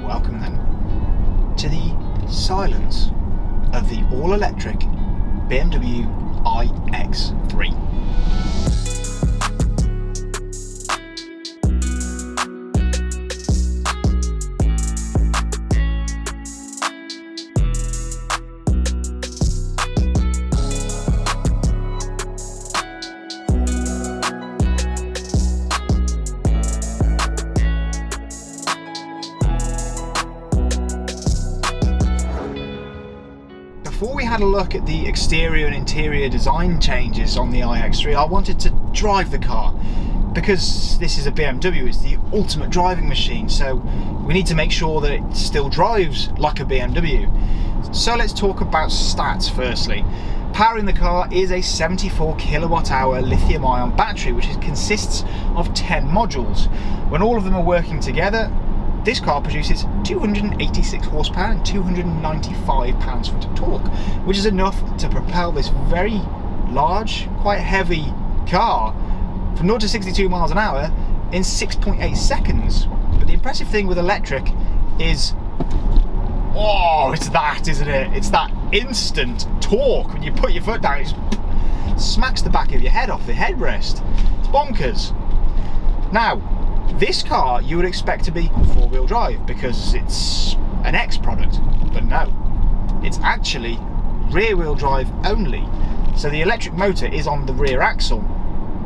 welcome then to the silence of the all-electric BMW iX3. Before we had a look at the exterior and interior design changes on the iX3, I wanted to drive the car because this is a BMW, it's the ultimate driving machine, so we need to make sure that it still drives like a BMW. So let's talk about stats firstly. Powering the car is a 74 kilowatt hour lithium ion battery, which consists of 10 modules. When all of them are working together, this car produces 286 horsepower and 295 pounds-foot of torque, which is enough to propel this very large, quite heavy car from 0 to 62 miles an hour in 6.8 seconds. But the impressive thing with electric is, oh, it's that, isn't it? It's that instant torque. When you put your foot down, it smacks the back of your head off the headrest. It's bonkers. Now, this car you would expect to be four-wheel drive because it's an X product, but no, it's actually rear-wheel drive only. So the electric motor is on the rear axle,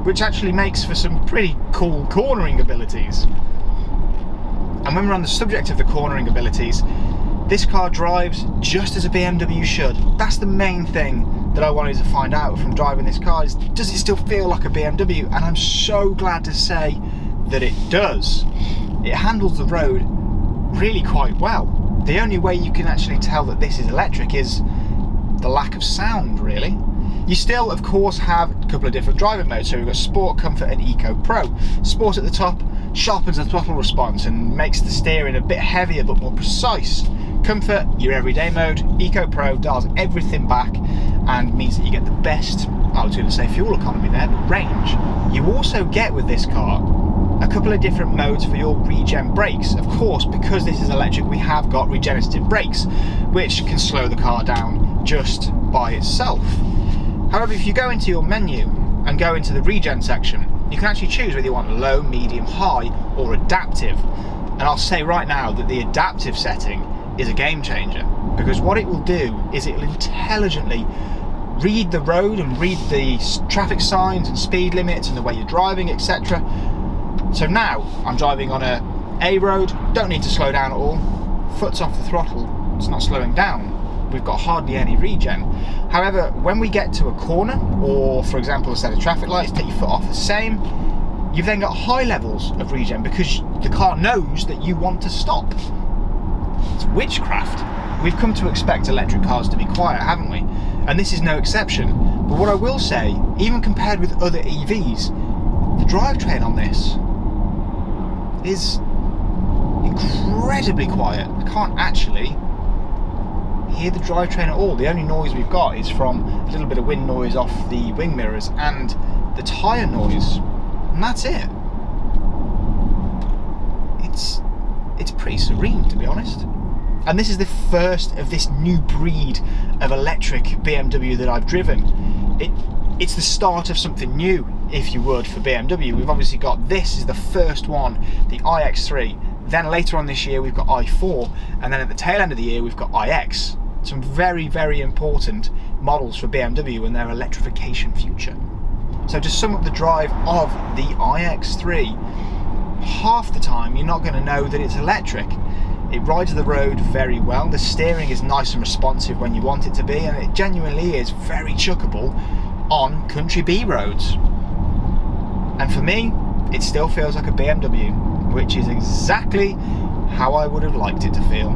which actually makes for some pretty cool cornering abilities. And when we're on the subject of the cornering abilities, this car drives just as a BMW should. That's the main thing that I wanted to find out from driving this car, is does it still feel like a BMW? And I'm so glad to say that it does. It handles the road really quite well. The only way you can actually tell that this is electric is the lack of sound, really. You still, of course, have a couple of different driving modes. So we've got Sport, Comfort and Eco Pro. Sport at the top sharpens the throttle response and makes the steering a bit heavier but more precise. Comfort, your everyday mode. Eco Pro dials everything back and means that you get the best, I was going to say fuel economy there, but range. You also get with this car a couple of different modes for your regen brakes. Of course, because this is electric, we have got regenerative brakes, which can slow the car down just by itself. However, if you go into your menu and go into the regen section, you can actually choose whether you want low, medium, high, or adaptive. And I'll say right now that the adaptive setting is a game changer, because what it will do is it will intelligently read the road and read the traffic signs and speed limits and the way you're driving, etc. So now I'm driving on a road, don't need to slow down at all, foot's off the throttle, it's not slowing down, we've got hardly any regen. However, when we get to a corner, or for example a set of traffic lights, take your foot off the same, you've then got high levels of regen because the car knows that you want to stop. It's witchcraft. We've come to expect electric cars to be quiet, haven't we? And this is no exception. But what I will say, even compared with other EVs, the drivetrain on this is incredibly quiet. I can't actually hear the drivetrain at all. The only noise we've got is from a little bit of wind noise off the wing mirrors and the tyre noise, and that's it. It's pretty serene, to be honest. And this is the first of this new breed of electric BMW that I've driven. It's the start of something new, if you would, for BMW. We've obviously got, this is the first one, the iX3. Then later on this year we've got i4, and then at the tail end of the year we've got iX. Some very, very important models for BMW and their electrification future. So to sum up the drive of the iX3, half the time you're not going to know that it's electric. It rides the road very well, the steering is nice and responsive when you want it to be, and it genuinely is very chuckable on country B roads. And for me, it still feels like a BMW, which is exactly how I would have liked it to feel.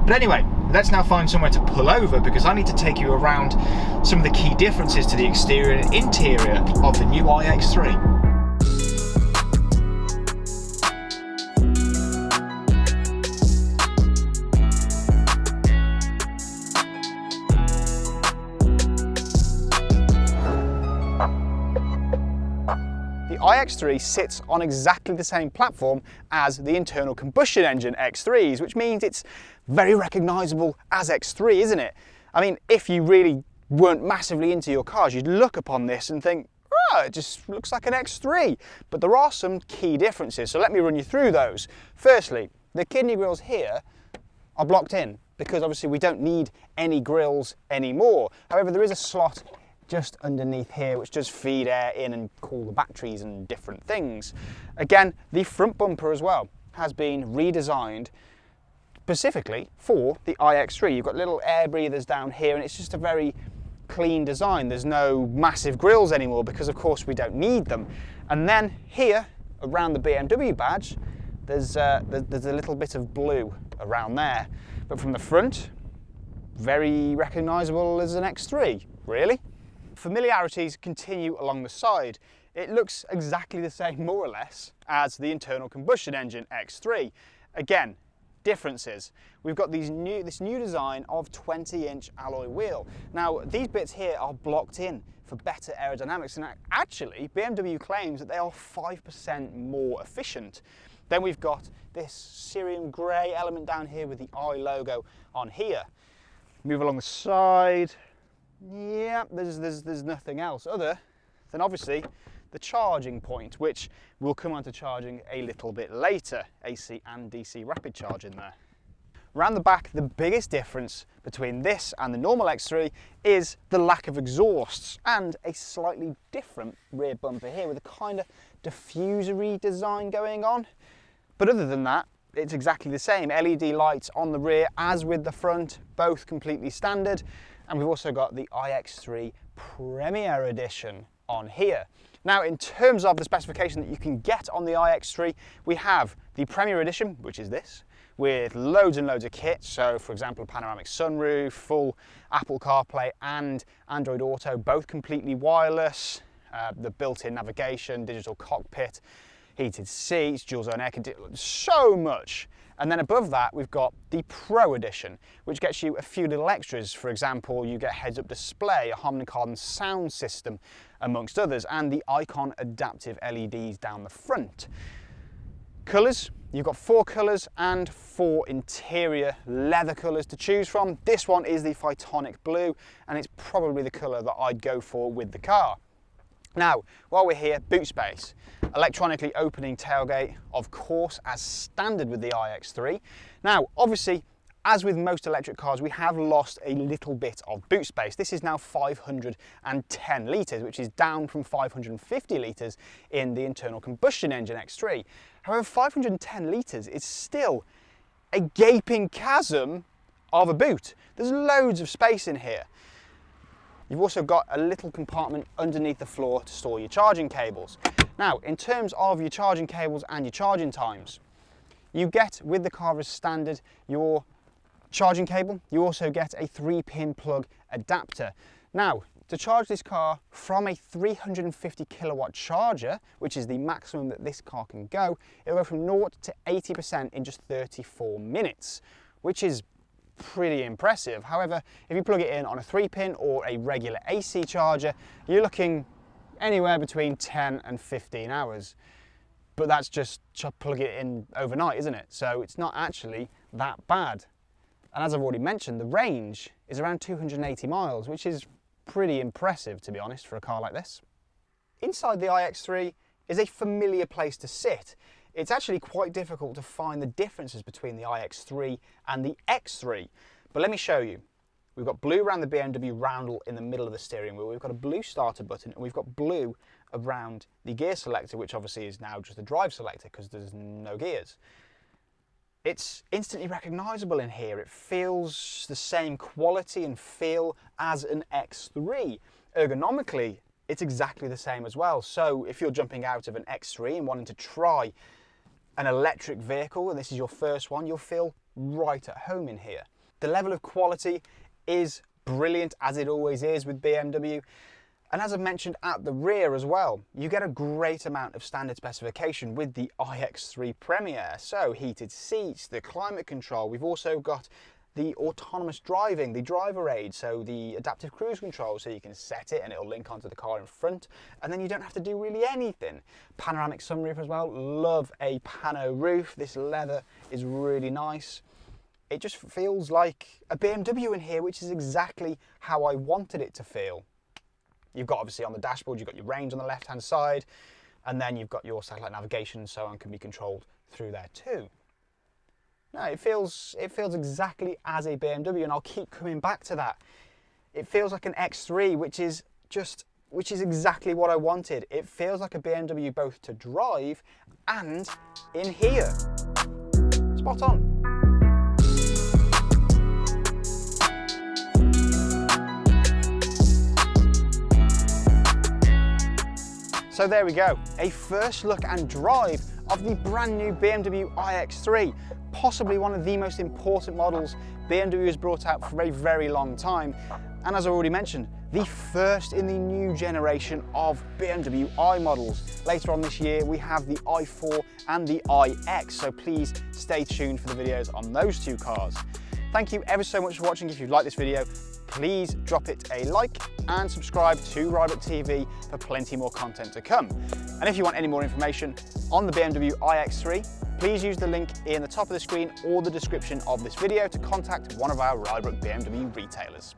But anyway, let's now find somewhere to pull over, because I need to take you around some of the key differences to the exterior and interior of the new iX3. The iX3 sits on exactly the same platform as the internal combustion engine X3s, which means it's very recognisable as X3, isn't it? I mean, if you really weren't massively into your cars, you'd look upon this and think, oh, it just looks like an X3. But there are some key differences, so let me run you through those. Firstly, the kidney grills here are blocked in because obviously we don't need any grills anymore. However, there is a slot just underneath here which does feed air in and cool the batteries and different things. Again, the front bumper as well has been redesigned specifically for the iX3. You've got little air breathers down here and it's just a very clean design. There's no massive grills anymore because of course we don't need them. And then here around the BMW badge there's a little bit of blue around there, but from the front very recognisable as an X3, really. Familiarities continue along the side. It looks exactly the same more or less as the internal combustion engine X3. Again, differences. We've got this new design of 20-inch alloy wheel. Now these bits here are blocked in for better aerodynamics, and actually BMW claims that they are 5% more efficient. Then we've got this cerium grey element down here with the I logo on here. Move along the side. Yeah, there's nothing else other than obviously the charging point, which we'll come on to charging a little bit later. AC and DC rapid charge in there. Around the back, the biggest difference between this and the normal X3 is the lack of exhausts and a slightly different rear bumper here with a kind of diffusory design going on. But other than that, it's exactly the same. LED lights on the rear as with the front, both completely standard. And we've also got the iX3 Premier Edition on here. Now, in terms of the specification that you can get on the iX3, we have the Premier Edition, which is this, with loads and loads of kit. So, for example, a panoramic sunroof, full Apple CarPlay and Android Auto, both completely wireless, the built-in navigation, digital cockpit, heated seats, dual zone air conditioning, so much. And then above that, we've got the Pro Edition, which gets you a few little extras. For example, you get heads-up display, a Harman Kardon sound system, amongst others, and the Icon adaptive LEDs down the front. Colours, you've got 4 colours and 4 interior leather colours to choose from. This one is the Phytonic Blue, and it's probably the colour that I'd go for with the car. Now, while we're here, boot space. Electronically opening tailgate, of course, as standard with the iX3. Now, obviously, as with most electric cars, we have lost a little bit of boot space. This is now 510 litres, which is down from 550 litres in the internal combustion engine X3. However, 510 litres is still a gaping chasm of a boot. There's loads of space in here. You've also got a little compartment underneath the floor to store your charging cables. Now, in terms of your charging cables and your charging times, you get, with the car as standard, your charging cable. You also get a 3-pin plug adapter. Now, to charge this car from a 350 kilowatt charger, which is the maximum that this car can go, it'll go from 0 to 80% in just 34 minutes, which is pretty impressive. However, if you plug it in on a 3-pin or a regular AC charger, you're looking anywhere between 10 and 15 hours. But that's just to plug it in overnight, isn't it? So it's not actually that bad. And as I've already mentioned, the range is around 280 miles, which is pretty impressive, to be honest, for a car like this. Inside the iX3 is a familiar place to sit. It's actually quite difficult to find the differences between the iX3 and the X3, but let me show you. We've got blue around the BMW roundel in the middle of the steering wheel, we've got a blue starter button, and we've got blue around the gear selector, which obviously is now just a drive selector because there's no gears. It's instantly recognisable in here. It feels the same quality and feel as an X3. Ergonomically, it's exactly the same as well. So if you're jumping out of an X3 and wanting to try an electric vehicle, and this is your first one, you'll feel right at home in here. The level of quality is brilliant, as it always is with BMW. And as I've mentioned at the rear as well, you get a great amount of standard specification with the iX3 Premier. So heated seats, the climate control. We've also got the autonomous driving, the driver aid, so the adaptive cruise control, so you can set it and it'll link onto the car in front, and then you don't have to do really anything. Panoramic sunroof as well, love a pano roof. This leather is really nice. It just feels like a BMW in here, which is exactly how I wanted it to feel. You've got, obviously, on the dashboard, you've got your range on the left-hand side, and then you've got your satellite navigation and so on, can be controlled through there too. No, it feels exactly as a BMW, and I'll keep coming back to that. It feels like an X3, which is exactly what I wanted. It feels like a BMW both to drive and in here. Spot on. So there we go, a first look and drive of the brand new BMW iX3, possibly one of the most important models BMW has brought out for a very long time. And as I already mentioned, the first in the new generation of BMW i models. Later on this year, we have the i4 and the iX, so please stay tuned for the videos on those two cars. Thank you ever so much for watching. If you like this video, please drop it a like and subscribe to Rydebrook TV for plenty more content to come. And if you want any more information on the BMW iX3, please use the link in the top of the screen or the description of this video to contact one of our Rydebrook BMW retailers.